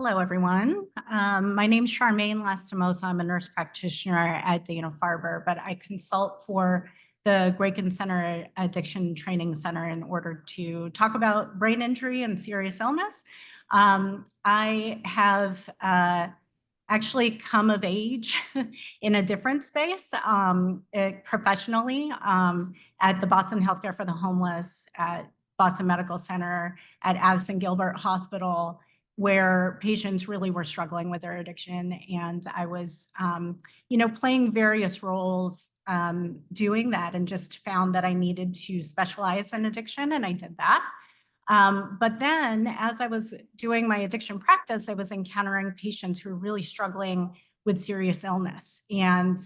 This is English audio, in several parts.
Hello, everyone. My name's Charmaine Lastimoso. I'm a nurse practitioner at Dana-Farber, but I consult for the Graken Center Addiction Training Center in order to talk about brain injury and serious illness. I have actually come of age in a different space professionally at the Boston Healthcare for the Homeless, at Boston Medical Center, at Addison Gilbert Hospital, where patients really were struggling with their addiction. And I was, playing various roles doing that, and just found that I needed to specialize in addiction, and I did that. But then as I was doing my addiction practice, I was encountering patients who were really struggling with serious illness. And,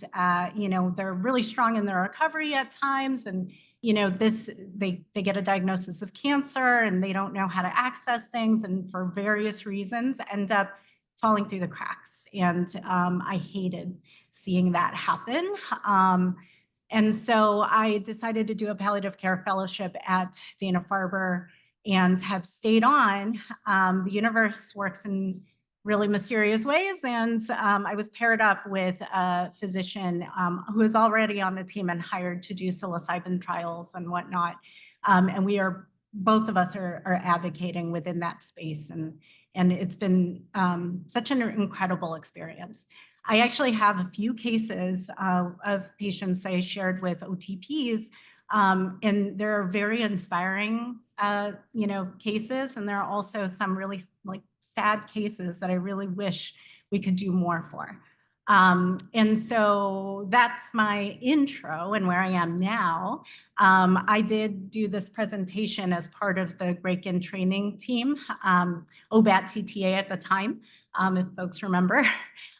they're really strong in their recovery at times. And, they get a diagnosis of cancer and they don't know how to access things, and for various reasons end up falling through the cracks. And I hated seeing that happen. And so I decided to do a palliative care fellowship at Dana-Farber and have stayed on. The universe works in really mysterious ways. And I was paired up with a physician who is already on the team and hired to do psilocybin trials and whatnot. And we are, both of us are advocating within that space. And it's been such an incredible experience. I actually have a few cases of patients I shared with OTPs, and there are very inspiring, cases. And there are also some really sad cases that I really wish we could do more for. And so that's my intro and where I am now. I did do this presentation as part of the Graken training team, OBAT CTA at the time, if folks remember.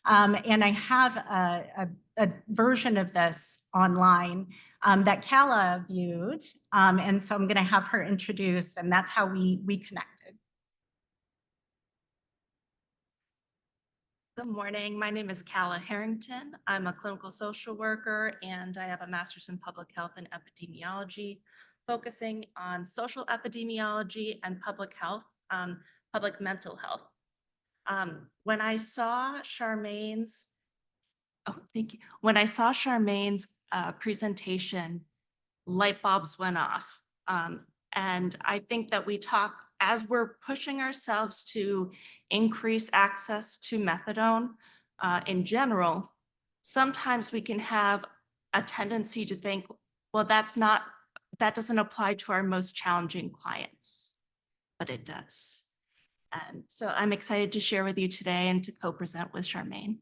And I have a version of this online that Calla viewed. And so I'm going to have her introduce, and that's how we connected. Good morning. My name is Calla Harrington. I'm a clinical social worker, and I have a master's in public health and epidemiology, focusing on social epidemiology and public health, public mental health. When I saw Charmaine's, When I saw Charmaine's presentation, light bulbs went off. And I think that as we're pushing ourselves to increase access to methadone in general, sometimes we can have a tendency to think, well, that doesn't apply to our most challenging clients, but it does. And so I'm excited to share with you today and to co-present with Charmaine.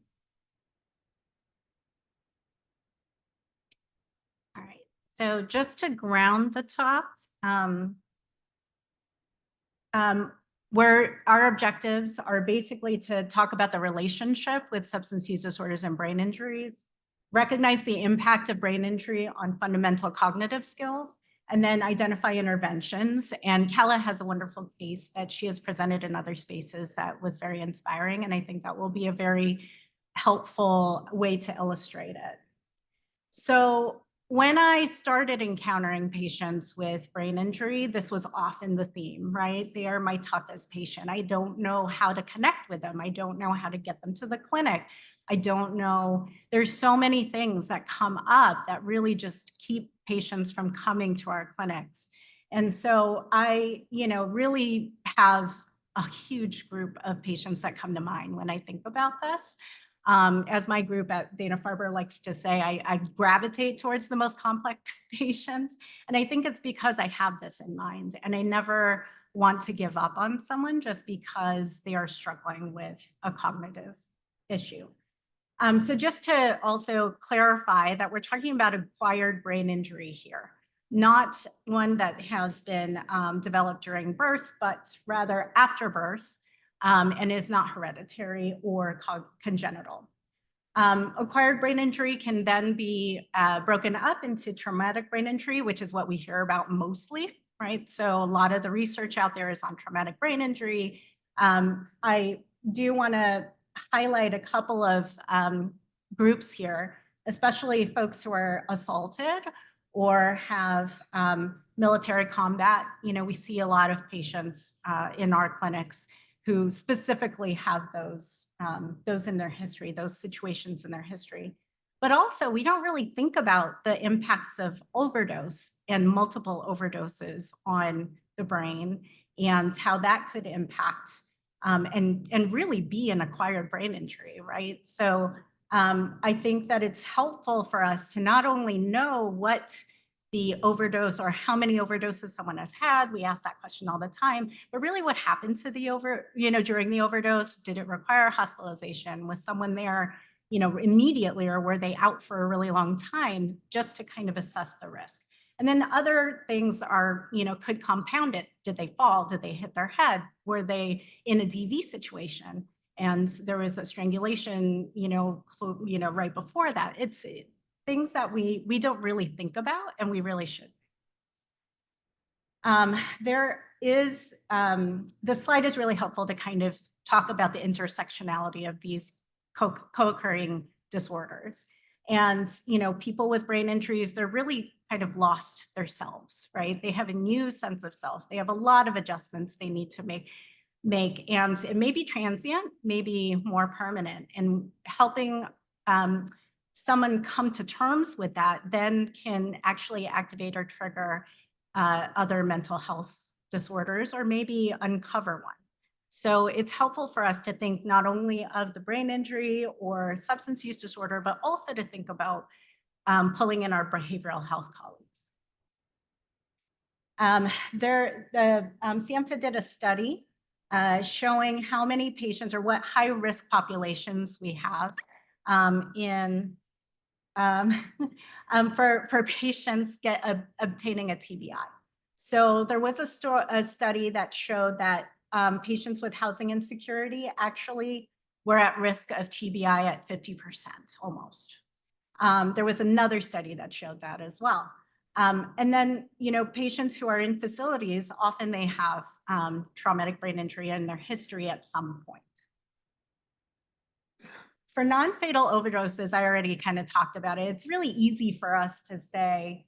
All right, so just to ground the talk, where our objectives are basically to talk about the relationship with substance use disorders and brain injuries, recognize the impact of brain injury on fundamental cognitive skills, and then identify interventions. And Calla has a wonderful case that she has presented in other spaces that was very inspiring, and I think that will be a very helpful way to illustrate it. So when I started encountering patients with brain injury, this was often the theme, right? They are my toughest patient. I don't know how to connect with them. I don't know how to get them to the clinic. I don't know. There's so many things that come up that really just keep patients from coming to our clinics. And so I, really have a huge group of patients that come to mind when I think about this. As my group at Dana-Farber likes to say, I gravitate towards the most complex patients. And I think it's because I have this in mind, and I never want to give up on someone just because they are struggling with a cognitive issue. So just to also clarify that we're talking about acquired brain injury here, not one that has been developed during birth, but rather after birth, and is not hereditary or congenital. Acquired brain injury can then be broken up into traumatic brain injury, which is what we hear about mostly, right? So a lot of the research out there is on traumatic brain injury. I do want to highlight a couple of groups here, especially folks who are assaulted or have military combat. We see a lot of patients in our clinics who specifically have those in their history, those situations in their history. But also, we don't really think about the impacts of overdose and multiple overdoses on the brain and how that could impact and really be an acquired brain injury, right? So I think that it's helpful for us to not only know what the overdose or how many overdoses someone has had. We ask that question all the time, but really what happened to the during the overdose? Did it require hospitalization? Was someone there, immediately, or were they out for a really long time, just to kind of assess the risk? And then other things are, could compound it. Did they fall? Did they hit their head? Were they in a DV situation? And there was a strangulation, right before that. It's things that we don't really think about, and we really should. There is, the slide is really helpful to kind of talk about the intersectionality of these co-occurring disorders. And, people with brain injuries, they're really kind of lost themselves, right? They have a new sense of self. They have a lot of adjustments they need to make, and it may be transient, maybe more permanent, and helping someone come to terms with that then can actually activate or trigger other mental health disorders, or maybe uncover one. So it's helpful for us to think not only of the brain injury or substance use disorder, but also to think about pulling in our behavioral health colleagues. SAMHSA did a study showing how many patients or what high risk populations we have for patients obtaining a TBI. So there was a study that showed that patients with housing insecurity actually were at risk of TBI at 50% almost. There was another study that showed that as well. And then, patients who are in facilities, often they have traumatic brain injury in their history at some point. For non-fatal overdoses, I already kind of talked about it. It's really easy for us to say,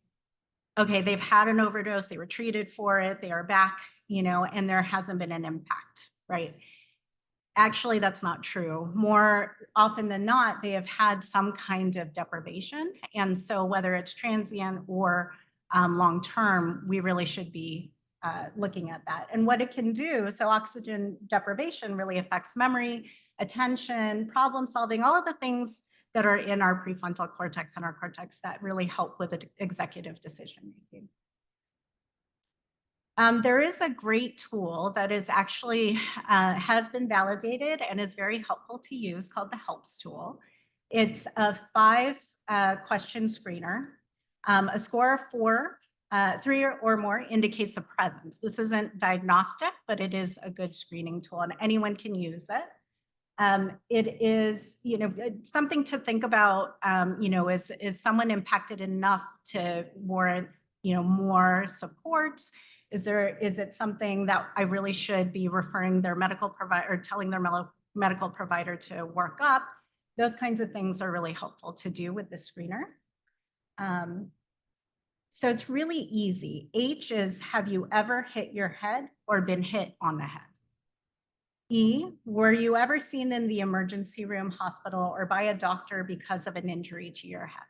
okay, they've had an overdose, they were treated for it, they are back, and there hasn't been an impact, right? Actually, that's not true. More often than not, they have had some kind of deprivation. And so whether it's transient or long-term, we really should be looking at that. And what it can do, so oxygen deprivation really affects memory, attention, problem solving, all of the things that are in our prefrontal cortex and our cortex that really help with executive decision making. There is a great tool that is actually has been validated and is very helpful to use called the HELPS tool. It's a 5-question screener. A score of 4, 3 or more indicates a presence. This isn't diagnostic, but it is a good screening tool, and anyone can use it. It is, something to think about, is someone impacted enough to warrant, more support? Is it something that I really should be referring their medical provider or telling their medical provider to work up? Those kinds of things are really helpful to do with the screener. So it's really easy. H is, have you ever hit your head or been hit on the head? E, were you ever seen in the emergency room, hospital, or by a doctor because of an injury to your head?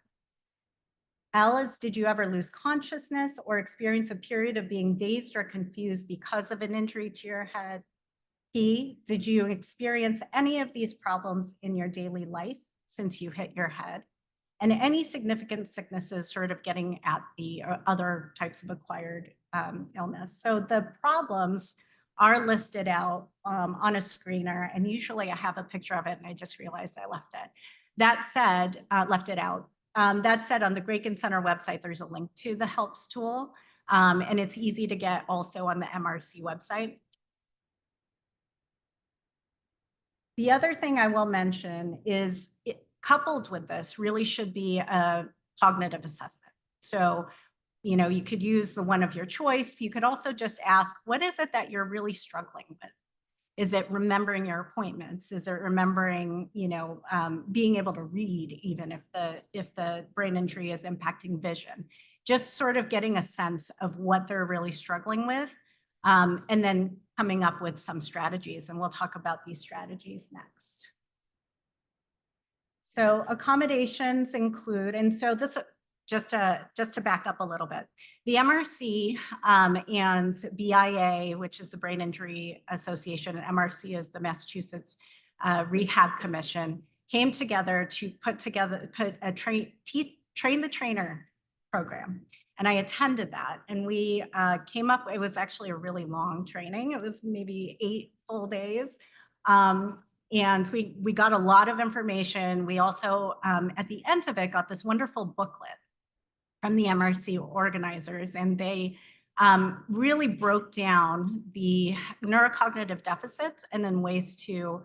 L is, did you ever lose consciousness or experience a period of being dazed or confused because of an injury to your head? P, did you experience any of these problems in your daily life since you hit your head? And any significant sicknesses, sort of getting at the other types of acquired illness. So the problems are listed out on a screener, and usually I have a picture of it, and I just realized I left it. That said, left it out. That said, on the Graken Center website, there's a link to the HELPS tool, and it's easy to get also on the MRC website. The other thing I will mention is, coupled with this really should be a cognitive assessment. So, you could use the one of your choice. You could also just ask, what is it that you're really struggling with? Is it remembering your appointments? Is it remembering, being able to read, even if the brain injury is impacting vision? Just sort of getting a sense of what they're really struggling with. and then coming up with some strategies. And we'll talk about these strategies next. So accommodations include, and so this, just to back up a little bit, the MRC and BIA, which is the Brain Injury Association, and MRC is the Massachusetts Rehab Commission, came together to put a train the trainer program. And I attended that, and we came up, it was actually a really long training. It was maybe 8 full days. And we got a lot of information. We also, at the end of it, got this wonderful booklet from the MRC organizers, and they really broke down the neurocognitive deficits and then ways to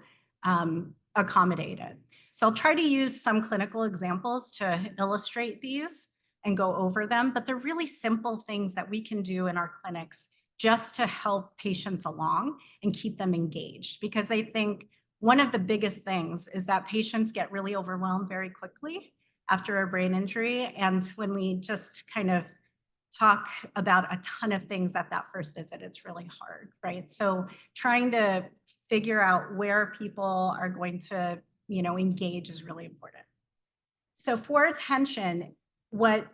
accommodate it. So I'll try to use some clinical examples to illustrate these and go over them, but they're really simple things that we can do in our clinics just to help patients along and keep them engaged, because I think one of the biggest things is that patients get really overwhelmed very quickly after a brain injury. And when we just kind of talk about a ton of things at that first visit, it's really hard, right? So trying to figure out where people are going to, engage is really important. So for attention, what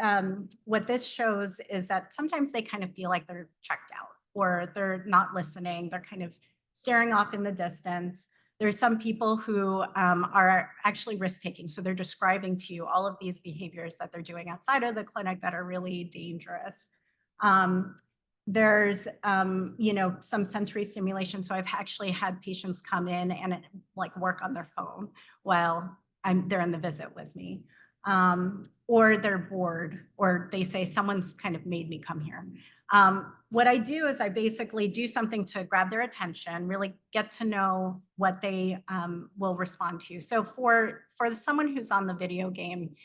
this shows is that sometimes they kind of feel like they're checked out, or they're not listening. They're kind of staring off in the distance. There's some people who are actually risk-taking. So they're describing to you all of these behaviors that they're doing outside of the clinic that are really dangerous. There's, some sensory stimulation. So I've actually had patients come in and work on their phone while they're in the visit with me. Or they're bored, or they say someone's kind of made me come here. What I do is I basically do something to grab their attention, really get to know what they will respond to. So for someone who's on the video game,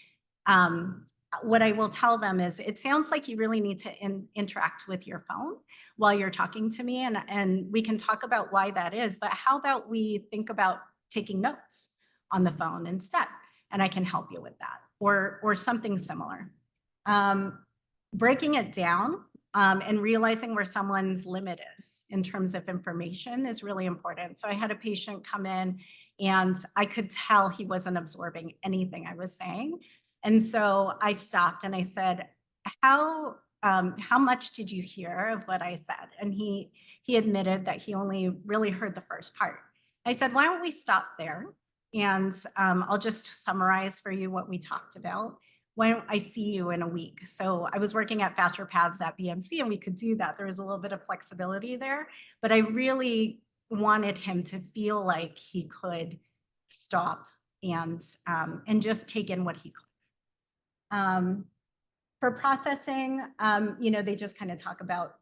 what I will tell them is, it sounds like you really need to interact with your phone while you're talking to me, and we can talk about why that is, but how about we think about taking notes on the phone instead, and I can help you with that, or something similar. Breaking it down and realizing where someone's limit is in terms of information is really important. So I had a patient come in and I could tell he wasn't absorbing anything I was saying. And so I stopped and I said, how much did you hear of what I said? And he admitted that he only really heard the first part. I said, why don't we stop there? And I'll just summarize for you what we talked about. Why don't I see you in a week? So I was working at Faster Paths at BMC, and we could do that. There was a little bit of flexibility there, but I really wanted him to feel like he could stop and just take in what he could. For processing, they just kind of talk about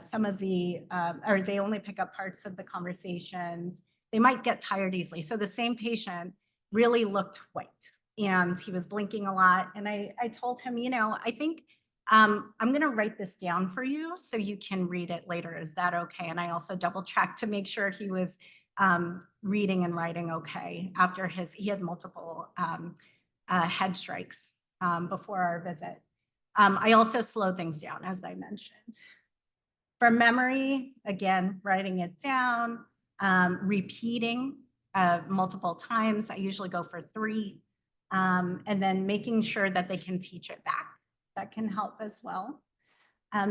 some of the, or they only pick up parts of the conversations. They might get tired easily. So the same patient really looked white and he was blinking a lot. And I told him, I think I'm going to write this down for you so you can read it later. Is that okay? And I also double checked to make sure he was reading and writing okay after he had multiple head strikes before our visit. I also slowed things down, as I mentioned. For memory, again, writing it down, repeating multiple times. I usually go for 3. And then making sure that they can teach it back. That can help as well.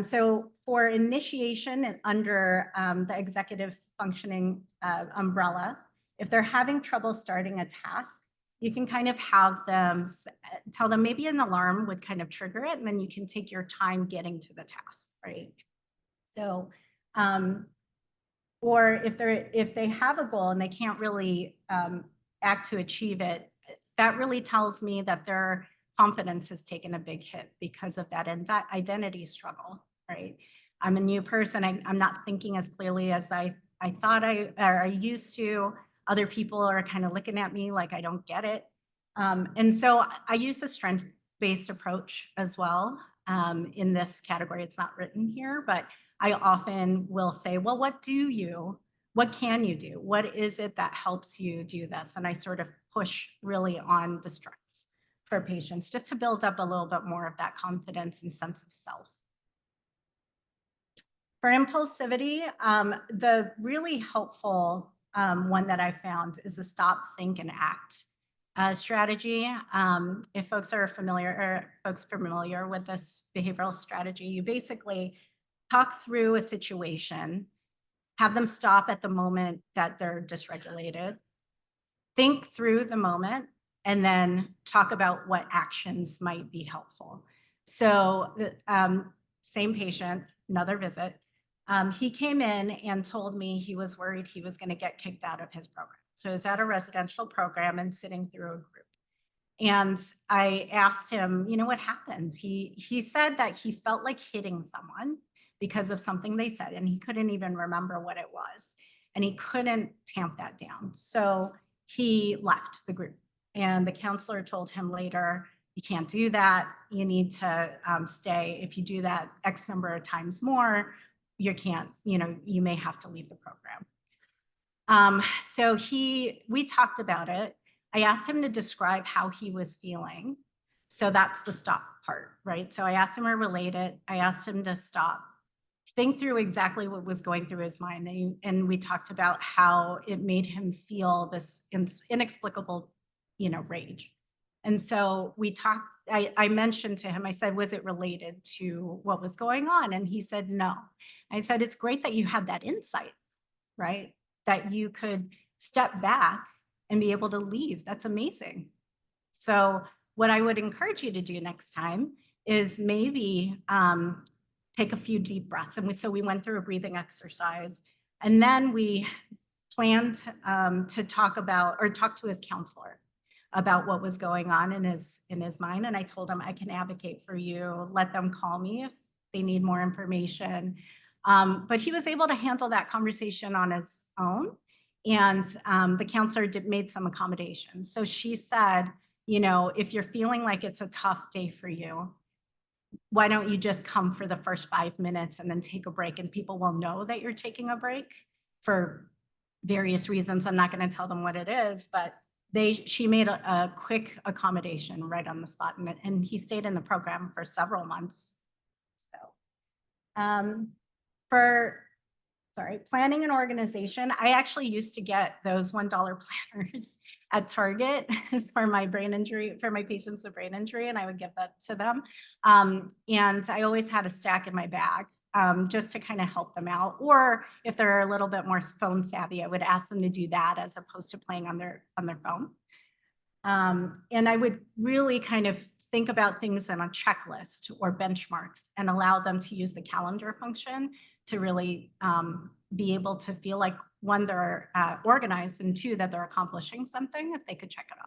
So for initiation and under the executive functioning umbrella, if they're having trouble starting a task, you can kind of have them tell them maybe an alarm would kind of trigger it, and then you can take your time getting to the task, right? So, or if they have a goal and they can't really act to achieve it, that really tells me that their confidence has taken a big hit because of that identity struggle, right? I'm a new person. I'm not thinking as clearly as I thought I used to. Other people are kind of looking at me like I don't get it. And so I use a strength-based approach as well in this category. It's not written here, but I often will say, well, what can you do? What is it that helps you do this? And I sort of push really on the strengths for patients just to build up a little bit more of that confidence and sense of self. For impulsivity, the really helpful one that I found is the stop, think, and act strategy. If folks are familiar, or folks familiar with this behavioral strategy, you basically talk through a situation, have them stop at the moment that they're dysregulated, think through the moment, and then talk about what actions might be helpful. So, same patient, another visit. He came in and told me he was worried he was going to get kicked out of his program. So, he was at a residential program and sitting through a group. And I asked him, you know, what happens? He said that he felt like hitting someone because of something they said, and he couldn't even remember what it was. And he couldn't tamp that down. So he left the group. And the counselor told him later, you can't do that. You need to stay. If you do that X number of times more, you can't, you know, you may have to leave the program. So we talked about it. I asked him to describe how he was feeling. So that's the stop part, right? So I asked him to relate it. I asked him to stop, think through exactly what was going through his mind. And we talked about how it made him feel this inexplicable, you know, rage. And so we talked, I mentioned to him, I said, was it related to what was going on? And he said, no. I said, it's great that you had that insight, right? That you could step back and be able to leave. That's amazing. So what I would encourage you to do next time is maybe take a few deep breaths. And so we went through a breathing exercise, and then we planned to talk to his counselor about what was going on in his mind. And I told him, I can advocate for you. Let them call me if they need more information. But he was able to handle that conversation on his own. And the counselor made some accommodations. So she said, you know, if you're feeling like it's a tough day for you, why don't you just come for the first 5 minutes and then take a break, and people will know that you're taking a break for various reasons. I'm not going to tell them what it is, but she made a quick accommodation right on the spot, and he stayed in the program for several months. So planning and organization. I actually used to get those $1 planners at Target for my patients with brain injury, and I would give that to them. And I always had a stack in my bag just to kind of help them out. Or if they're a little bit more phone savvy, I would ask them to do that as opposed to playing on their phone. And I would really kind of think about things in a checklist or benchmarks and allow them to use the calendar function to really be able to feel like, one, they're organized, and two, that they're accomplishing something if they could check it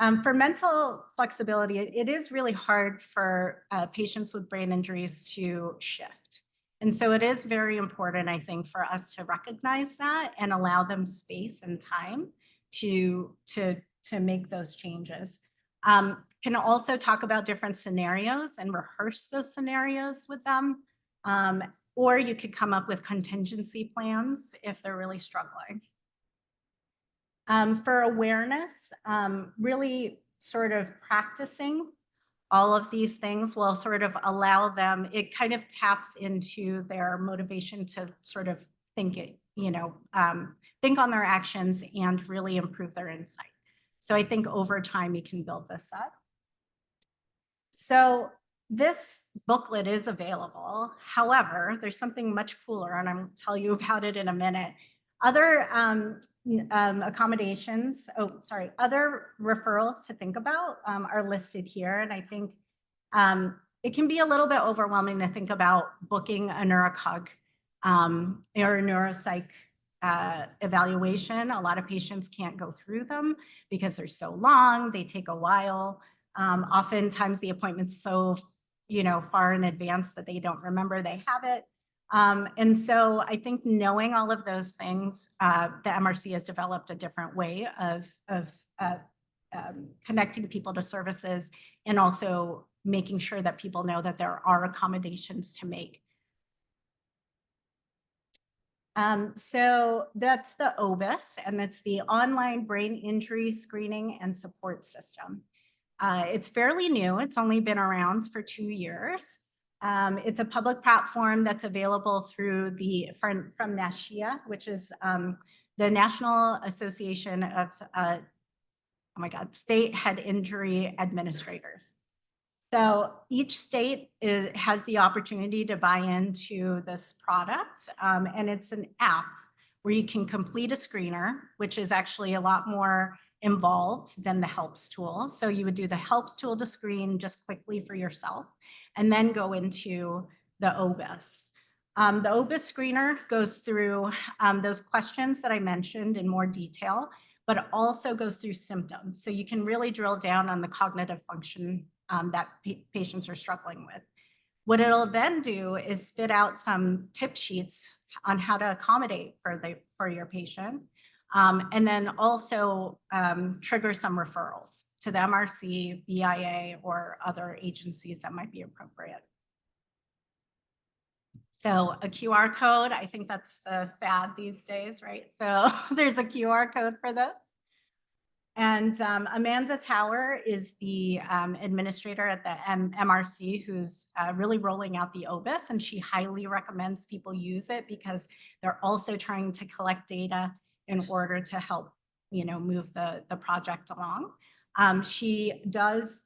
off. For mental flexibility, it is really hard for patients with brain injuries to shift. And so it is very important, I think, for us to recognize that and allow them space and time to make those changes. Can also talk about different scenarios and rehearse those scenarios with them. Or you could come up with contingency plans if they're really struggling. For awareness, really sort of practicing all of these things will sort of allow them, it kind of taps into their motivation to sort of think on their actions and really improve their insight. So I think over time you can build this up. So this booklet is available. However, there's something much cooler, and I'll tell you about it in a minute. Other accommodations, other referrals to think about are listed here. And I think it can be a little bit overwhelming to think about booking a neurocog or a neuropsych evaluation. A lot of patients can't go through them because they're so long, they take a while. Oftentimes the appointment's so far in advance that they don't remember they have it. And so I think knowing all of those things, the MRC has developed a different way of connecting people to services, and also making sure that people know that there are accommodations to make. So that's the OBIS, and that's the Online Brain Injury Screening and Support System. It's fairly new. It's only been around for 2 years. It's a public platform that's available through from NASHIA, which is the National Association of, oh my God, State Head Injury Administrators. So each state has the opportunity to buy into this product, and it's an app where you can complete a screener, which is actually a lot more involved than the HELPS tool. So you would do the HELPS tool to screen just quickly for yourself, and then go into the OBIS. The OBIS screener goes through those questions that I mentioned in more detail, but also goes through symptoms. So you can really drill down on the cognitive function that patients are struggling with. What it'll then do is spit out some tip sheets on how to accommodate for your patient, and then also trigger some referrals to the MRC, BIA, or other agencies that might be appropriate. So a QR code, I think that's the fad these days, right? So there's a QR code for this. And Amanda Tower is the administrator at the MRC who's really rolling out the OBIS, and she highly recommends people use it because they're also trying to collect data in order to help, move the project along. She does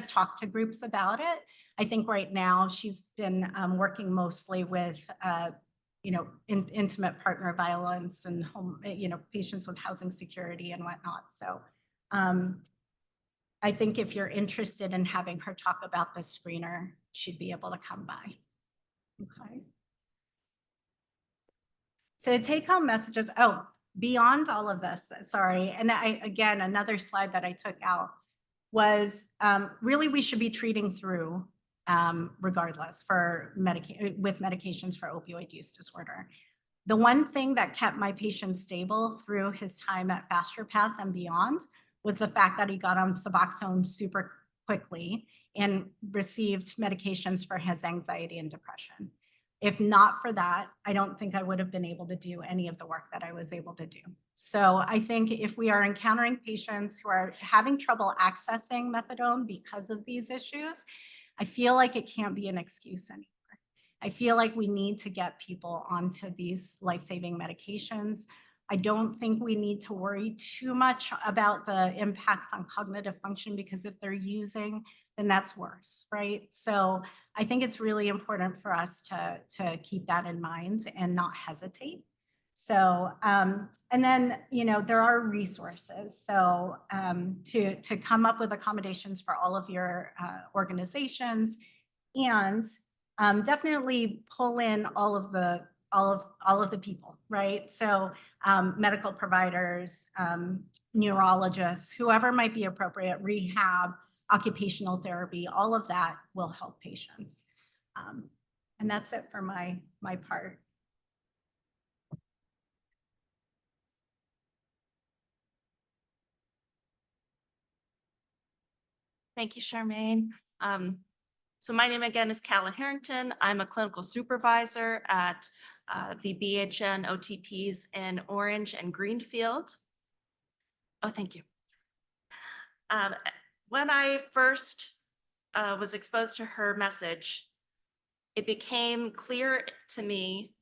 talk to groups about it. I think right now she's been working mostly with intimate partner violence and home, patients with housing security and whatnot. So I think if you're interested in having her talk about the screener, she'd be able to come by. Okay. So take home messages. Oh, beyond all of this, sorry. And again, another slide that I took out was really we should be treating through regardless with medications for opioid use disorder. The one thing that kept my patient stable through his time at Faster Paths and beyond was the fact that he got on Suboxone super quickly and received medications for his anxiety and depression. If not for that, I don't think I would have been able to do any of the work that I was able to do. So I think if we are encountering patients who are having trouble accessing methadone because of these issues, I feel like it can't be an excuse anymore. I feel like we need to get people onto these life-saving medications. I don't think we need to worry too much about the impacts on cognitive function, because if they're using, then that's worse, right? So I think it's really important for us to keep that in mind and not hesitate. So, and then, there are resources. So to come up with accommodations for all of your organizations, and definitely pull in all of the people, right? So medical providers, neurologists, whoever might be appropriate, rehab, occupational therapy, all of that will help patients. And that's it for my part. Thank you, Charmaine. So my name again is Calla Harrington. I'm a clinical supervisor at the BHN OTPs in Orange and Greenfield. Oh, thank you. When I first was exposed to her message, it became clear to me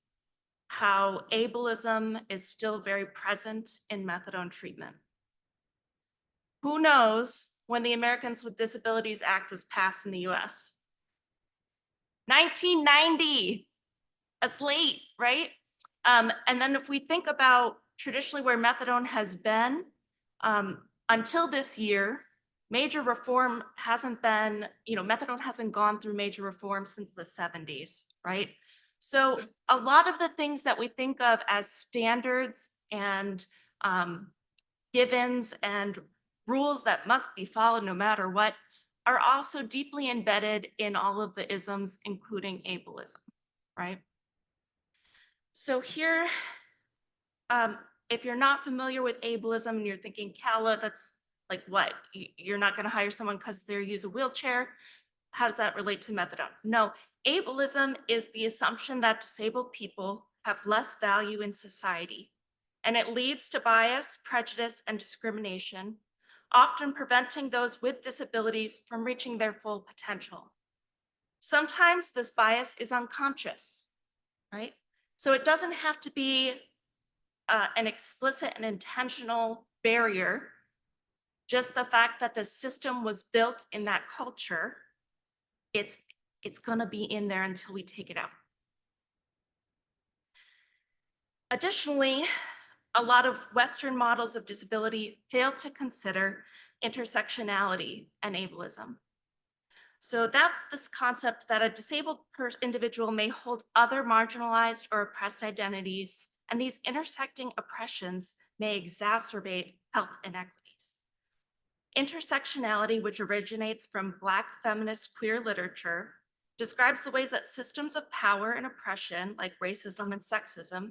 how ableism is still very present in methadone treatment. Who knows when the Americans with Disabilities Act was passed in the US? 1990, that's late, right? And then if we think about traditionally where methadone has been, until this year, major reform hasn't been, methadone hasn't gone through major reform since the 70s, right? So a lot of the things that we think of as standards and givens and rules that must be followed no matter what are also deeply embedded in all of the isms, including ableism, right? So here, if you're not familiar with ableism and you're thinking, Calla, that's like what? You're not gonna hire someone because they use a wheelchair? How does that relate to methadone? No, ableism is the assumption that disabled people have less value in society, and it leads to bias, prejudice, and discrimination, often preventing those with disabilities from reaching their full potential. Sometimes this bias is unconscious, right? So it doesn't have to be an explicit and intentional barrier. Just the fact that the system was built in that culture, it's going to be in there until we take it out. Additionally, a lot of Western models of disability fail to consider intersectionality and ableism. So that's this concept that a disabled individual may hold other marginalized or oppressed identities, and these intersecting oppressions may exacerbate health inequities. Intersectionality, which originates from Black feminist queer literature, describes the ways that systems of power and oppression, like racism and sexism,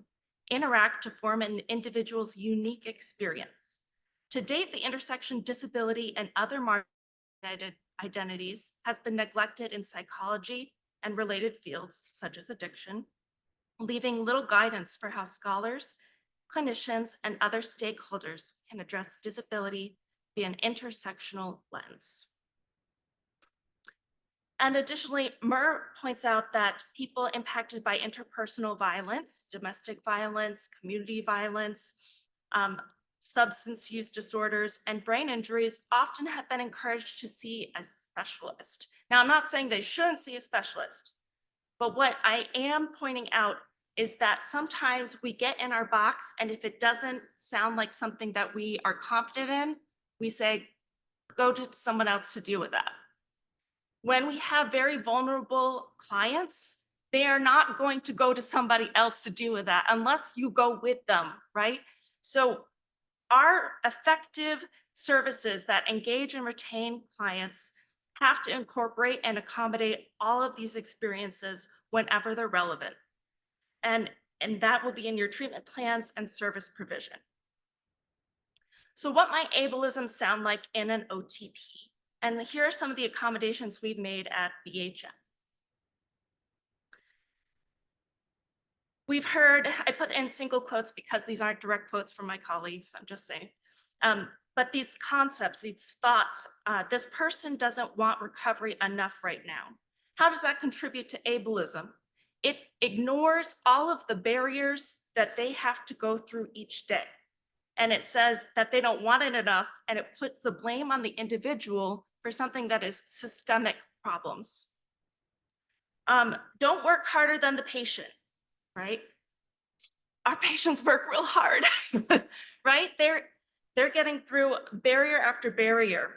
interact to form an individual's unique experience. To date, the intersection disability and other marginalized identities has been neglected in psychology and related fields, such as addiction, leaving little guidance for how scholars, clinicians, and other stakeholders can address disability via an intersectional lens. And additionally, Murr points out that people impacted by interpersonal violence, domestic violence, community violence, substance use disorders, and brain injuries often have been encouraged to see a specialist. Now, I'm not saying they shouldn't see a specialist, but what I am pointing out is that sometimes we get in our box, and if it doesn't sound like something that we are confident in, we say, go to someone else to deal with that. When we have very vulnerable clients, they are not going to go to somebody else to deal with that unless you go with them, right? So our effective services that engage and retain clients have to incorporate and accommodate all of these experiences whenever they're relevant. And that will be in your treatment plans and service provision. So what might ableism sound like in an OTP? And here are some of the accommodations we've made at BHM. We've heard, I put in single quotes because these aren't direct quotes from my colleagues, I'm just saying. But these concepts, these thoughts, this person doesn't want recovery enough right now. How does that contribute to ableism? It ignores all of the barriers that they have to go through each day. And it says that they don't want it enough, and it puts the blame on the individual for something that is systemic problems. Don't work harder than the patient, right? Our patients work real hard, right? They're getting through barrier after barrier.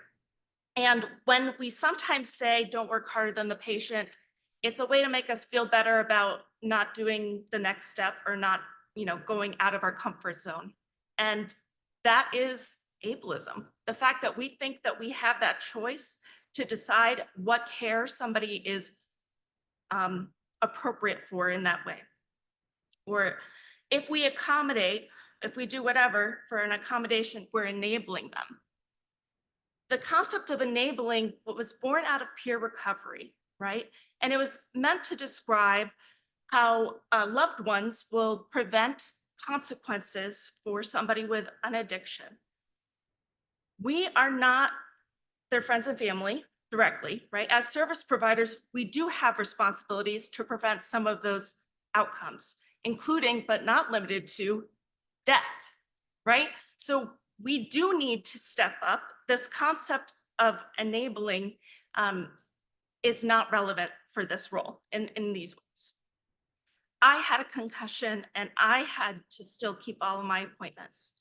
And when we sometimes say don't work harder than the patient, it's a way to make us feel better about not doing the next step or not, going out of our comfort zone. And that is ableism. The fact that we think that we have that choice to decide what care somebody is appropriate for in that way. Or if we accommodate, if we do whatever for an accommodation, we're enabling them. The concept of enabling was born out of peer recovery, right? And it was meant to describe how loved ones will prevent consequences for somebody with an addiction. We are not their friends and family directly, right? As service providers, we do have responsibilities to prevent some of those outcomes, including but not limited to death, right? So we do need to step up. This concept of enabling is not relevant for this role in these ways. I had a concussion and I had to still keep all of my appointments.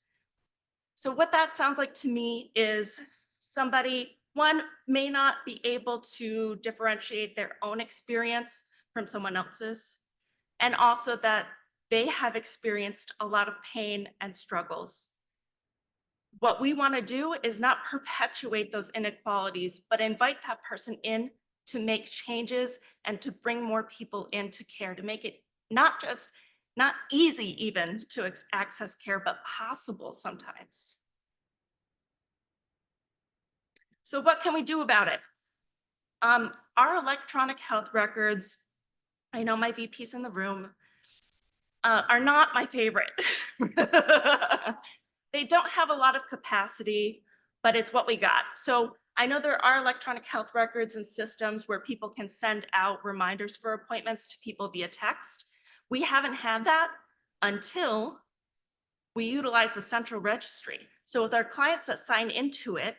So what that sounds like to me is somebody, one, may not be able to differentiate their own experience from someone else's, and also that they have experienced a lot of pain and struggles. What we want to do is not perpetuate those inequalities, but invite that person in to make changes and to bring more people into care, to make it not easy even to access care, but possible sometimes. So what can we do about it? Our electronic health records, I know my VP's in the room, are not my favorite. They don't have a lot of capacity, but it's what we got. So I know there are electronic health records and systems where people can send out reminders for appointments to people via text. We haven't had that until we utilize the central registry. So with our clients that sign into it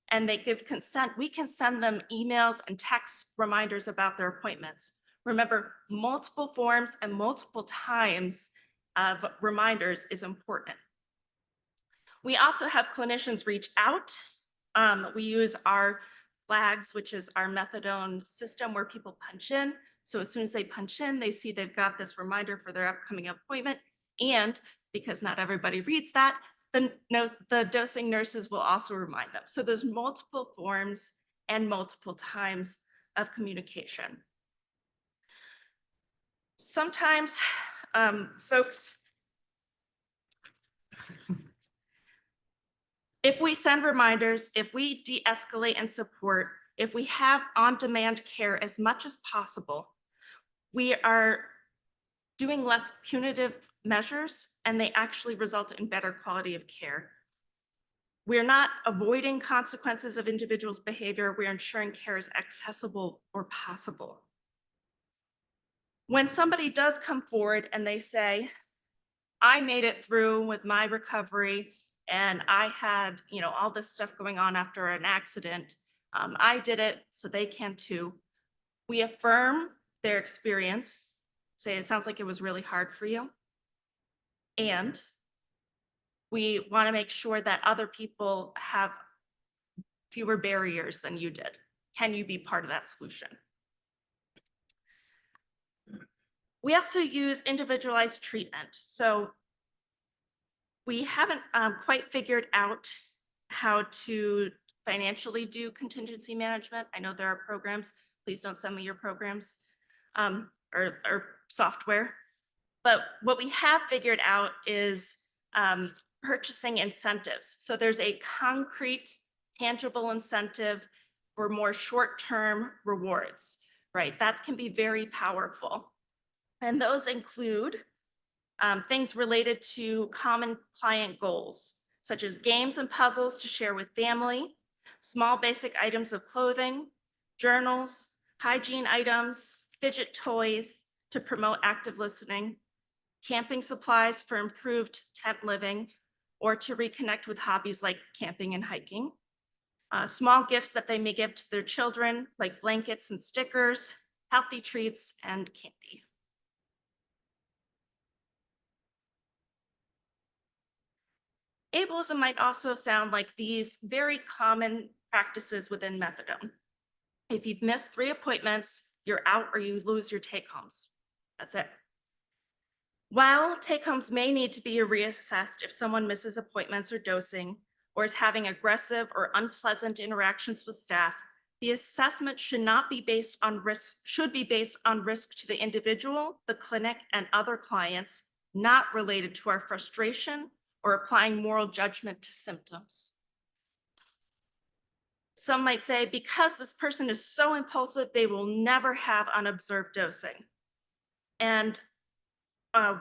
and they give consent, we can send them emails and text reminders about their appointments. Remember, multiple forms and multiple times of reminders is important. We also have clinicians reach out. We use our flags, which is our methadone system where people punch in. So as soon as they punch in, they see they've got this reminder for their upcoming appointment. And because not everybody reads that, the dosing nurses will also remind them. So there's multiple forms and multiple times of communication. Sometimes folks, if we send reminders, if we de-escalate and support, if we have on-demand care as much as possible, we are doing less punitive measures and they actually result in better quality of care. We're not avoiding consequences of individuals' behavior, we're ensuring care is accessible or possible. When somebody does come forward and they say, I made it through with my recovery and I had, all this stuff going on after an accident. I did it, so they can too. We affirm their experience, say it sounds like it was really hard for you. And we want to make sure that other people have fewer barriers than you did. Can you be part of that solution? We also use individualized treatment. So we haven't quite figured out how to financially do contingency management. I know there are programs. Please don't send me your programs or software. But what we have figured out is purchasing incentives. So there's a concrete, tangible incentive for more short-term rewards, right? That can be very powerful. And those include things related to common client goals, such as games and puzzles to share with family, small basic items of clothing, journals, hygiene items, fidget toys to promote active listening, camping supplies for improved tent living, or to reconnect with hobbies like camping and hiking, small gifts that they may give to their children, like blankets and stickers, healthy treats, and candy. Ableism might also sound like these very common practices within methadone. If you've missed 3 appointments, you're out or you lose your take-homes. That's it. While take-homes may need to be reassessed if someone misses appointments or dosing, or is having aggressive or unpleasant interactions with staff, the assessment should be based on risk to the individual, the clinic, and other clients, not related to our frustration or applying moral judgment to symptoms. Some might say, because this person is so impulsive, they will never have unobserved dosing. And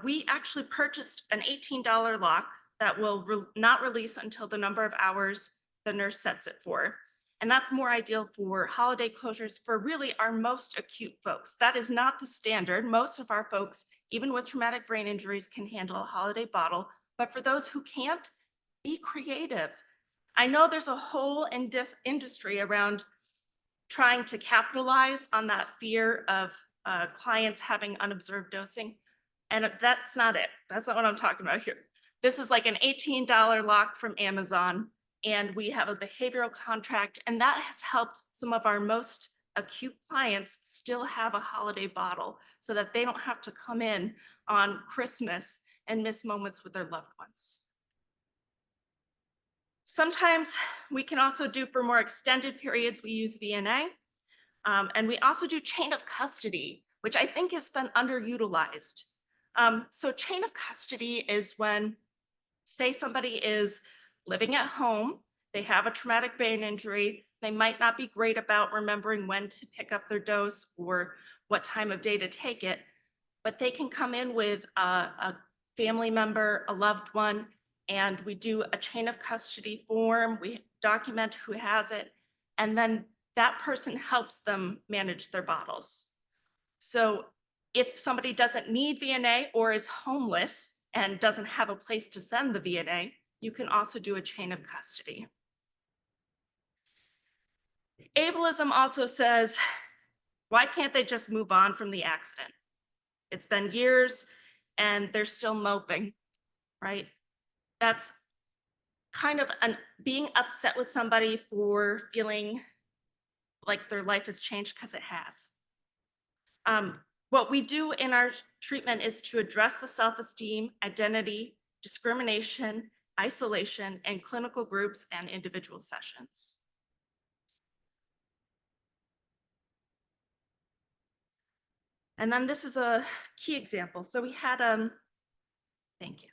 we actually purchased an $18 lock that will not release until the number of hours the nurse sets it for. And that's more ideal for holiday closures for really our most acute folks. That is not the standard. Most of our folks, even with traumatic brain injuries, can handle a holiday bottle. But for those who can't, be creative. I know there's a whole industry around trying to capitalize on that fear of clients having unobserved dosing. And that's not it. That's not what I'm talking about here. This is like an $18 lock from Amazon, and we have a behavioral contract, and that has helped some of our most acute clients still have a holiday bottle so that they don't have to come in on Christmas and miss moments with their loved ones. Sometimes we can also do for more extended periods, we use VNA, and we also do chain of custody, which I think has been underutilized. So chain of custody is when, say somebody is living at home, they have a traumatic brain injury, they might not be great about remembering when to pick up their dose or what time of day to take it, but they can come in with a family member, a loved one, and we do a chain of custody form, we document who has it, and then that person helps them manage their bottles. So if somebody doesn't need VNA or is homeless and doesn't have a place to send the VNA, you can also do a chain of custody. Ableism also says, why can't they just move on from the accident? It's been years and they're still moping, right? That's kind of being upset with somebody for feeling like their life has changed, because it has. What we do in our treatment is to address the self-esteem, identity, discrimination, isolation, and clinical groups and individual sessions. And then this is a key example. So we had, thank you.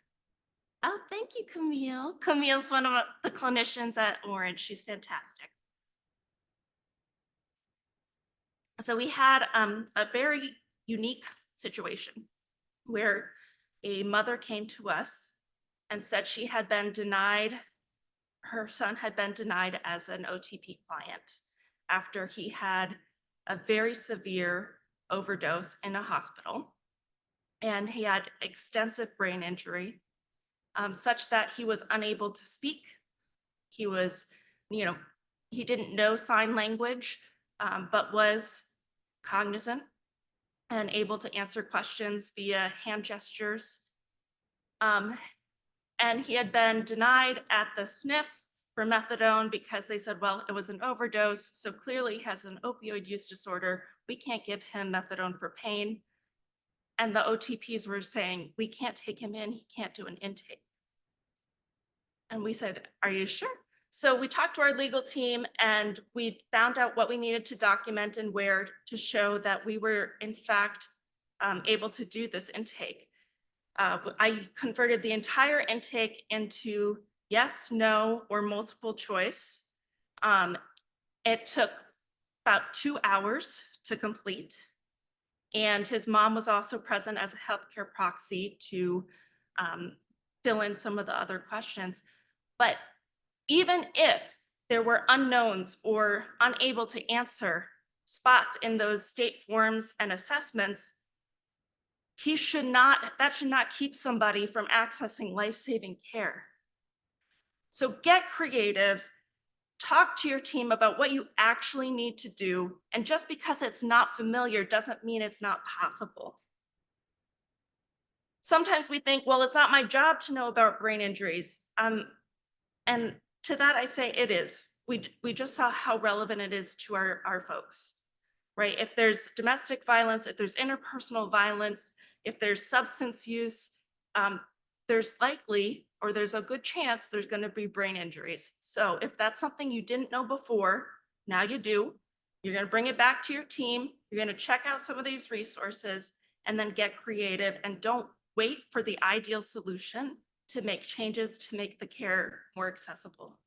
Oh, thank you, Camille. Camille's one of the clinicians at Orange. She's fantastic. So we had a very unique situation where a mother came to us and said she had been denied, her son had been denied as an OTP client after he had a very severe overdose in a hospital. And he had extensive brain injury, such that he was unable to speak. He was, he didn't know sign language, but was cognizant and able to answer questions via hand gestures. And he had been denied at the SNF for methadone because they said, well, it was an overdose, so clearly he has an opioid use disorder. We can't give him methadone for pain. And the OTPs were saying, we can't take him in, he can't do an intake. And we said, are you sure? So we talked to our legal team and we found out what we needed to document and where to show that we were in fact able to do this intake. I converted the entire intake into yes, no, or multiple choice. It took about 2 hours to complete. And his mom was also present as a healthcare proxy to fill in some of the other questions. But even if there were unknowns or unable to answer spots in those state forms and assessments, that should not keep somebody from accessing life-saving care. So get creative, talk to your team about what you actually need to do. And just because it's not familiar doesn't mean it's not possible. Sometimes we think, well, it's not my job to know about brain injuries. And to that, I say it is. We just saw how relevant it is to our folks, right? If there's domestic violence, if there's interpersonal violence, if there's substance use, there's likely, or there's a good chance there's going to be brain injuries. So if that's something you didn't know before, now you do. You're going to bring it back to your team. You're going to check out some of these resources and then get creative, and don't wait for the ideal solution to make changes to make the care more accessible.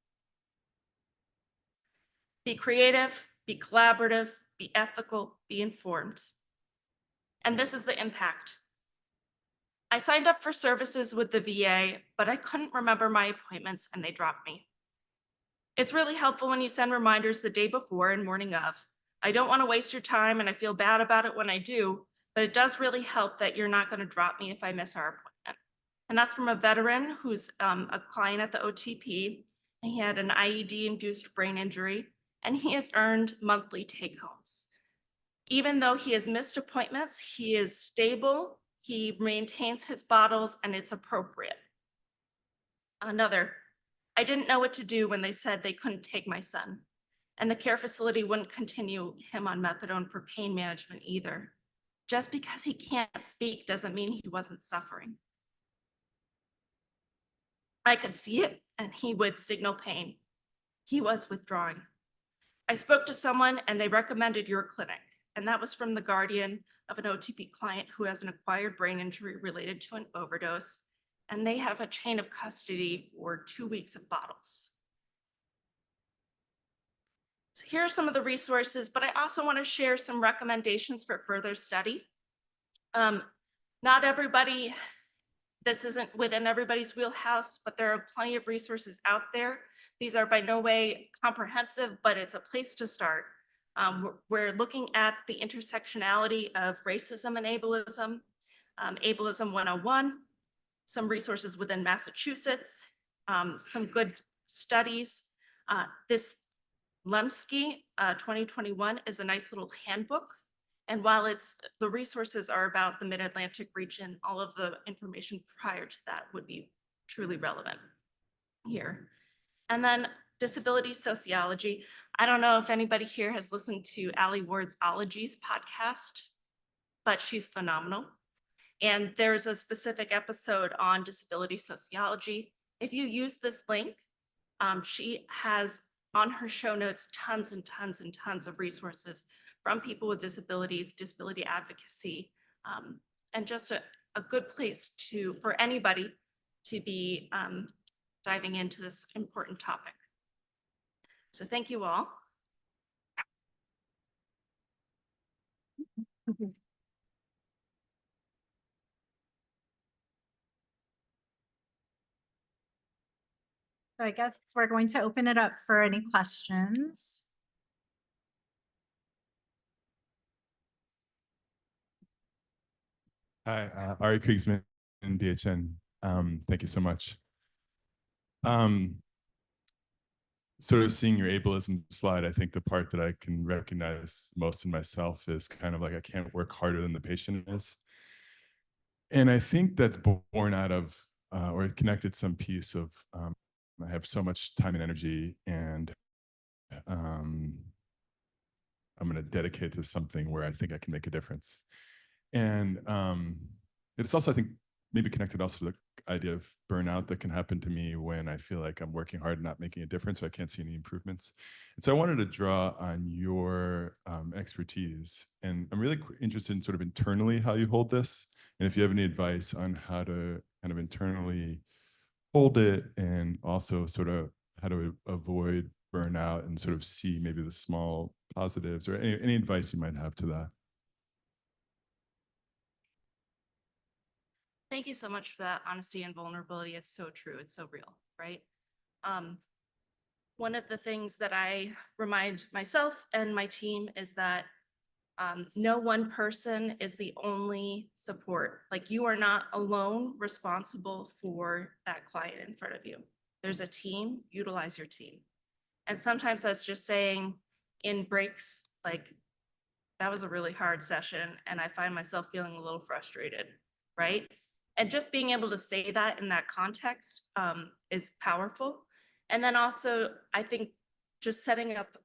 Be creative, be collaborative, be ethical, be informed. And this is the impact. I signed up for services with the VA, but I couldn't remember my appointments and they dropped me. It's really helpful when you send reminders the day before and morning of. I don't want to waste your time and I feel bad about it when I do, but it does really help that you're not going to drop me if I miss our appointment. And that's from a veteran who's a client at the OTP, and he had an IED-induced brain injury, and he has earned monthly take-homes. Even though he has missed appointments, he is stable, he maintains his bottles, and it's appropriate. Another, I didn't know what to do when they said they couldn't take my son, and the care facility wouldn't continue him on methadone for pain management either. Just because he can't speak doesn't mean he wasn't suffering. I could see it, and he would signal pain. He was withdrawing. I spoke to someone and they recommended your clinic, and that was from the guardian of an OTP client who has an acquired brain injury related to an overdose, and they have a chain of custody for 2 weeks of bottles. So here are some of the resources, but I also want to share some recommendations for further study. Not everybody this isn't within everybody's wheelhouse, but there are plenty of resources out there. These are by no way comprehensive, but it's a place to start. We're looking at the intersectionality of racism and ableism, Ableism 101, some resources within Massachusetts, some good studies. This Lemsky 2021 is a nice little handbook. And while the resources are about the Mid-Atlantic region, all of the information prior to that would be truly relevant here. And then disability sociology. I don't know if anybody here has listened to Ali Ward's Ologies podcast, but she's phenomenal. And there's a specific episode on disability sociology. If you use this link, she has on her show notes tons and tons and tons of resources from people with disabilities, disability advocacy, and just a good place for anybody to be diving into this important topic. So thank you all. So I guess we're going to open it up for any questions. Hi, Ari Kriegsman in BHN. Thank you so much. Sort of seeing your ableism slide, I think the part that I can recognize most in myself is kind of like I can't work harder than the patient is. And I think that's born out of, or connected some piece of, I have so much time and energy, and I'm going to dedicate to something where I think I can make a difference. And it's also, I think, maybe connected also to the idea of burnout that can happen to me when I feel like I'm working hard and not making a difference, so I can't see any improvements. And so I wanted to draw on your expertise. And I'm really interested in sort of internally how you hold this. And if you have any advice on how to kind of internally hold it, and also sort of how to avoid burnout and sort of see maybe the small positives, or any advice you might have to that. Thank you so much for that honesty and vulnerability. It's so true. It's so real, right? One of the things that I remind myself and my team is that no one person is the only support. Like, you are not alone responsible for that client in front of you. There's a team, utilize your team. And sometimes that's just saying in breaks, like, that was a really hard session and I find myself feeling a little frustrated, right? And just being able to say that in that context is powerful. And then also, I think just setting up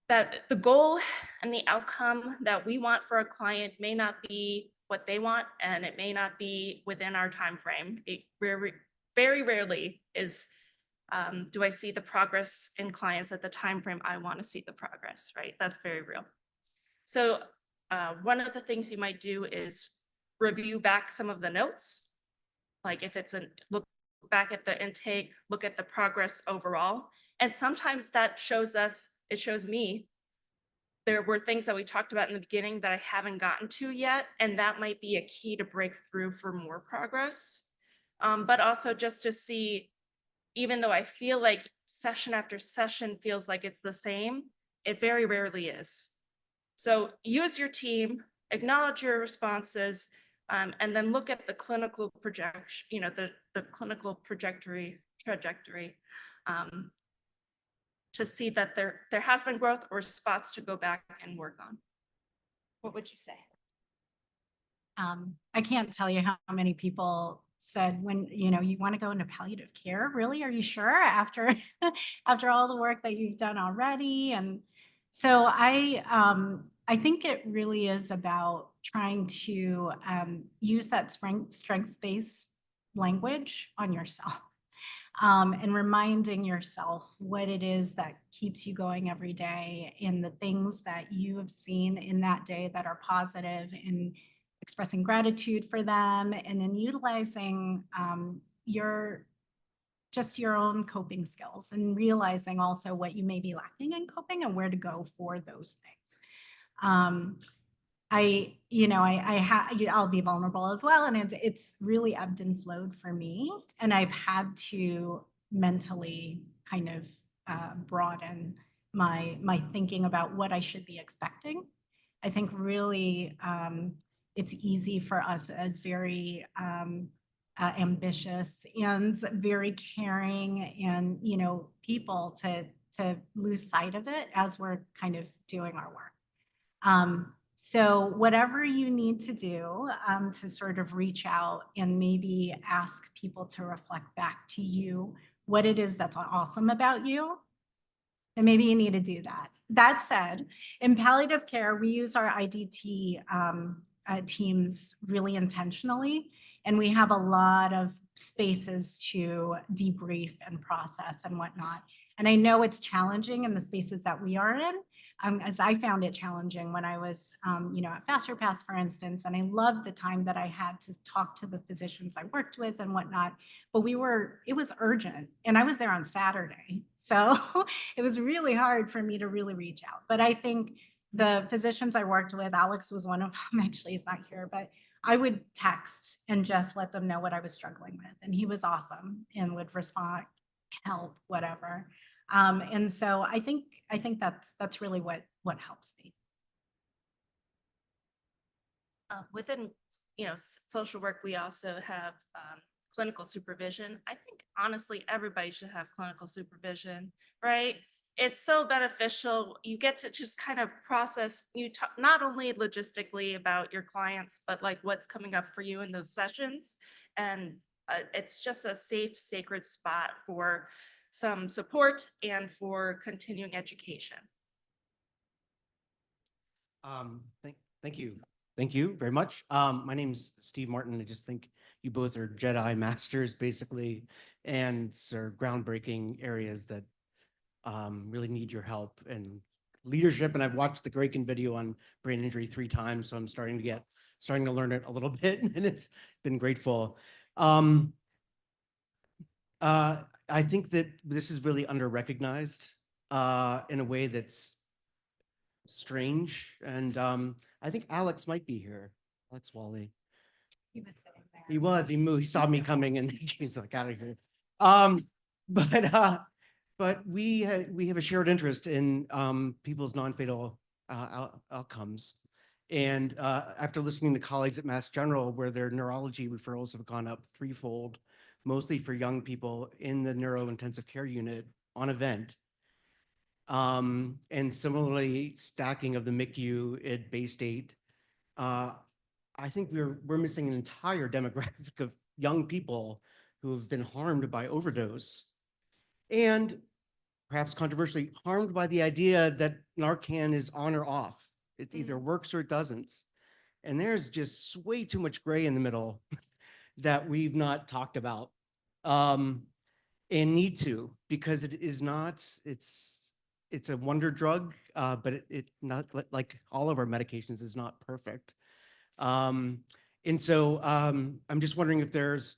that the goal and the outcome that we want for a client may not be what they want, and it may not be within our time frame. It very rarely is, do I see the progress in clients at the time frame I want to see the progress, right? That's very real. So one of the things you might do is review back some of the notes. Like, if it's look back at the intake, look at the progress overall. And sometimes that shows us, it shows me, there were things that we talked about in the beginning that I haven't gotten to yet. And that might be a key to break through for more progress. But also just to see, even though I feel like session after session feels like it's the same, it very rarely is. So use your team, acknowledge your responses, and then look at the clinical projection, the clinical trajectory, to see that there has been growth or spots to go back and work on. What would you say? I can't tell you how many people said, when you want to go into palliative care, really? Are you sure, after after all the work that you've done already? And so I think it really is about trying to use that strengths-based language on yourself, and reminding yourself what it is that keeps you going every day, and the things that you have seen in that day that are positive, and expressing gratitude for them, and then utilizing your own coping skills, and realizing also what you may be lacking in coping and where to go for those things. I'll be vulnerable as well. And it's really ebbed and flowed for me. And I've had to mentally kind of broaden my thinking about what I should be expecting. I think really it's easy for us as very ambitious and very caring and, people to lose sight of it as we're kind of doing our work. So whatever you need to do to sort of reach out and maybe ask people to reflect back to you what it is that's awesome about you, then maybe you need to do that. That said, in palliative care, we use our IDT teams really intentionally, and we have a lot of spaces to debrief and process and whatnot. And I know it's challenging in the spaces that we are in, as I found it challenging when I was, at Faster Pass, for instance, and I loved the time that I had to talk to the physicians I worked with and whatnot, but it was urgent, and I was there on Saturday. So it was really hard for me to really reach out. But I think the physicians I worked with, Alex was one of them, actually he's not here, but I would text and just let them know what I was struggling with. And he was awesome and would respond, help, whatever. And so I think that's really what helps me. Within, social work, we also have clinical supervision. I think honestly, everybody should have clinical supervision, right? It's so beneficial. You get to just kind of process, you talk not only logistically about your clients, but like what's coming up for you in those sessions. And it's just a safe, sacred spot for some support and for continuing education. Thank you. Thank you very much. My name's Steve Martin. I just think you both are Jedi masters, basically, and are groundbreaking areas that really need your help and leadership. And I've watched the Graken video on brain injury 3 times, so I'm starting to learn it a little bit, and it's been grateful. I think that this is really under-recognized in a way that's strange. And I think Alex might be here. Alex Wally. He was sitting there. He was. He moved. He saw me coming, and he's like, out of here. But we have a shared interest in people's non-fatal outcomes. And after listening to colleagues at Mass General, where their neurology referrals have gone up 3-fold, mostly for young people in the neurointensive care unit on event, and similarly stacking of the MICU at Bay State, I think we're missing an entire demographic of young people who have been harmed by overdose, and perhaps controversially harmed by the idea that Narcan is on or off. It either works or it doesn't. And there's just way too much gray in the middle that we've not talked about, and need to, because it is not, it's a wonder drug, but it not like all of our medications is not perfect. And so I'm just wondering if there's,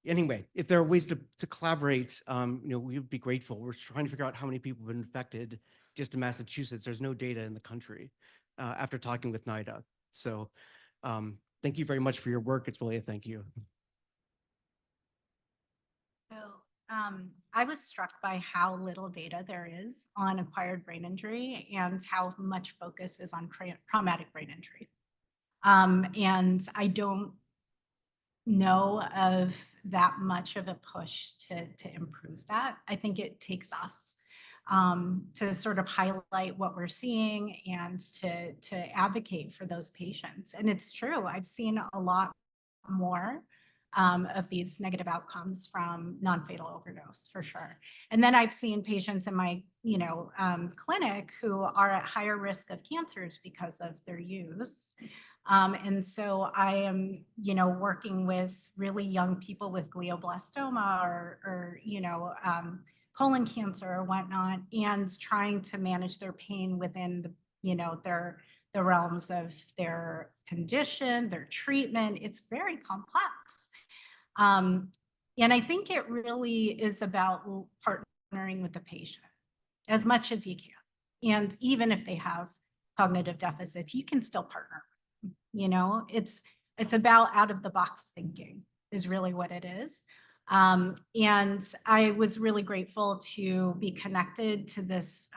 anyway, if there are ways to collaborate, we would be grateful. We're trying to figure out how many people have been infected just in Massachusetts. There's no data in the country after talking with NIDA. So thank you very much for your work. It's really a thank you. So I was struck by how little data there is on acquired brain injury and how much focus is on traumatic brain injury. And I don't know of that much of a push to improve that. I think it takes us to sort of highlight what we're seeing and to advocate for those patients. And it's true, I've seen a lot more of these negative outcomes from non-fatal overdose, for sure. And then I've seen patients in my clinic who are at higher risk of cancers because of their use. And so I am, working with really young people with glioblastoma or colon cancer or whatnot, and trying to manage their pain within the realms of their condition, their treatment. It's very complex. And I think it really is about partnering with the patient as much as you can. And even if they have cognitive deficits, you can still partner. You know, it's about out of the box thinking is really what it is. And I was really grateful to be connected to this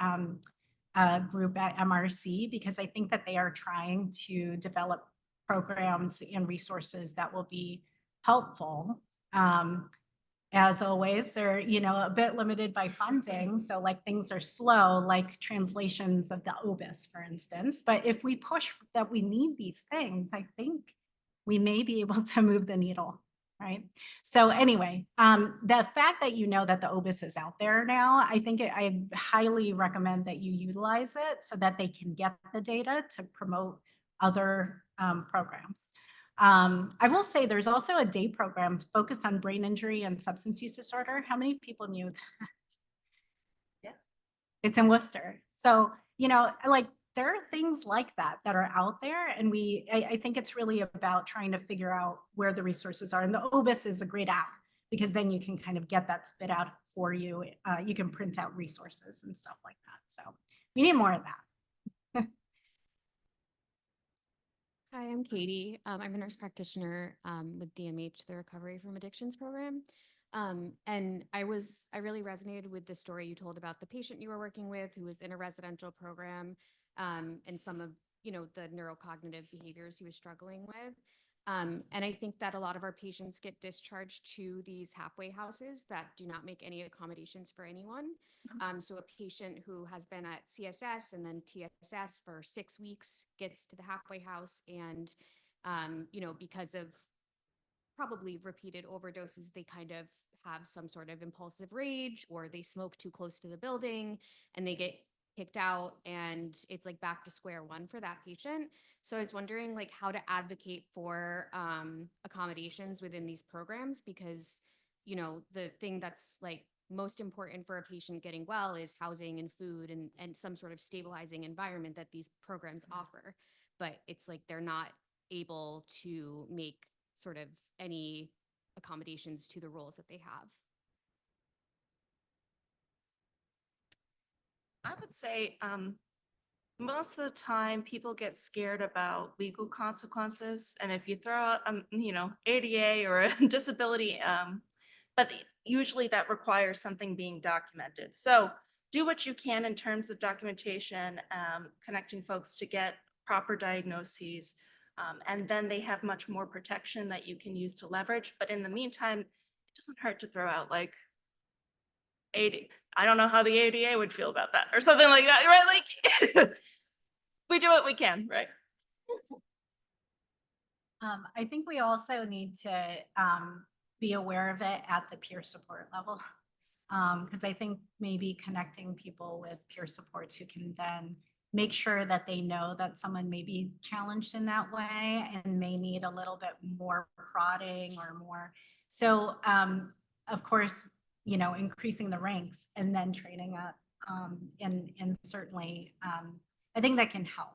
group at MRC, because I think that they are trying to develop programs and resources that will be helpful. As always, they're, you know, a bit limited by funding. So like things are slow, like translations of the obis, for instance. But if we push that we need these things, I think we may be able to move the needle, right? So anyway, the fact that you know that the obis is out there now, I think I highly recommend that you utilize it so that they can get the data to promote other programs. I will say there's also a day program focused on brain injury and substance use disorder. How many people knew that? Yeah, it's in Worcester. So, you know, like there are things like that that are out there. And I think it's really about trying to figure out where the resources are. And the OBIS is a great app because then you can kind of get that spit out for you. You can print out resources and stuff like that. So we need more of that. Hi, I'm Katie. I'm a nurse practitioner with DMH, the Recovery from Addictions program. And I really resonated with the story you told about the patient you were working with who was in a residential program and some of, you know, the neurocognitive behaviors he was struggling with. And I think that a lot of our patients get discharged to these halfway houses that do not make any accommodations for anyone. So a patient who has been at CSS and then TSS for 6 weeks gets to the halfway house and, you know, because of probably repeated overdoses, they kind of have some sort of impulsive rage, or they smoke too close to the building and they get kicked out, and it's like back to square one for that patient. So I was wondering like how to advocate for accommodations within these programs, because, you know, the thing that's like most important for a patient getting well is housing and food and some sort of stabilizing environment that these programs offer. But it's like they're not able to make sort of any accommodations to the roles that they have. I would say most of the time people get scared about legal consequences. And if you throw out, you know, ADA or a disability, but usually that requires something being documented. So do what you can in terms of documentation, connecting folks to get proper diagnoses. And then they have much more protection that you can use to leverage. But in the meantime, it doesn't hurt to throw out like ADA. I don't know how the ADA would feel about that or something like that, right? Like we do what we can, right? I think we also need to be aware of it at the peer support level. Because I think maybe connecting people with peer supports who can then make sure that they know that someone may be challenged in that way and may need a little bit more prodding or more. So of course, you know, increasing the ranks and then training up and certainly I think that can help.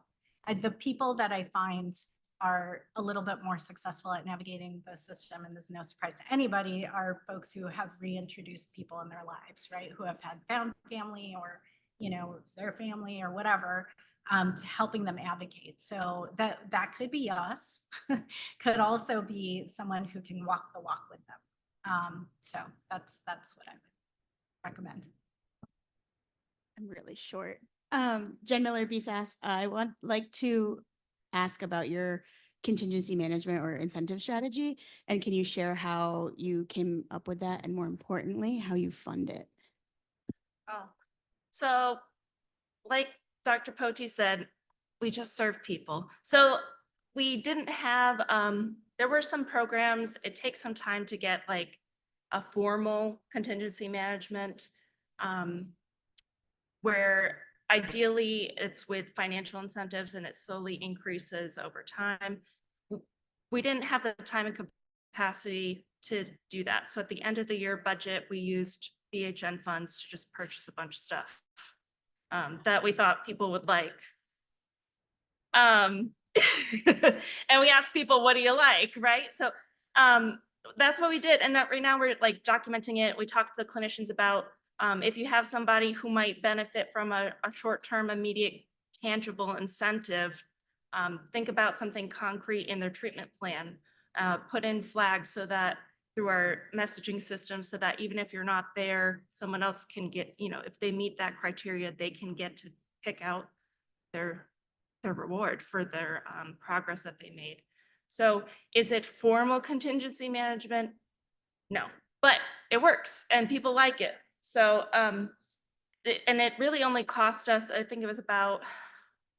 The people that I find are a little bit more successful at navigating the system, and there's no surprise to anybody, are folks who have reintroduced people in their lives, right? Who have had found family or, you know, their family or whatever, to helping them advocate. So that could be us, could also be someone who can walk the walk with them. So that's what I would recommend. I'm really short. Jen Miller, BSAS. I would like to ask about your contingency management or incentive strategy. And can you share how you came up with that, and more importantly, how you fund it? Oh, so like Dr. Poti said, we just serve people. So we didn't have, there were some programs, it takes some time to get like a formal contingency management, where ideally it's with financial incentives and it slowly increases over time. We didn't have the time and capacity to do that. So at the end of the year budget, we used BHN funds to just purchase a bunch of stuff that we thought people would like. And we asked people, what do you like, right? So that's what we did. And that right now we're like documenting it. We talked to the clinicians about if you have somebody who might benefit from a short-term immediate tangible incentive. Think about something concrete in their treatment plan. Put in flags so that through our messaging system, so that even if you're not there, someone else can get, if they meet that criteria, they can get to pick out their reward for their progress that they made. So is it formal contingency management? No, but it works and people like it. So, and it really only cost us, I think it was about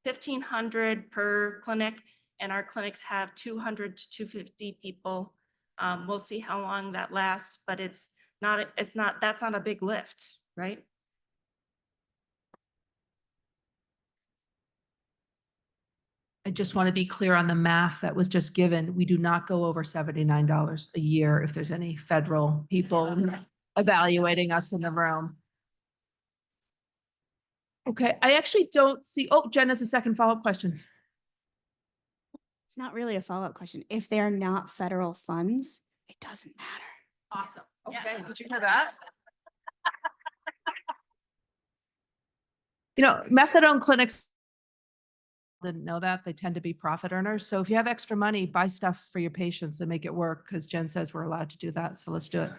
$1,500 per clinic, and our clinics have 200 to 250 people. We'll see how long that lasts, but that's not a big lift, right? I just want to be clear on the math that was just given. We do not go over $79 a year if there's any federal people evaluating us in the room. Okay, I actually don't see, oh, Jen has a second follow-up question. It's not really a follow-up question. If they're not federal funds, it doesn't matter. Awesome. Okay, did you hear that? Methadone clinics didn't know that. They tend to be profit earners. So if you have extra money, buy stuff for your patients and make it work, because Jen says we're allowed to do that. So let's do it.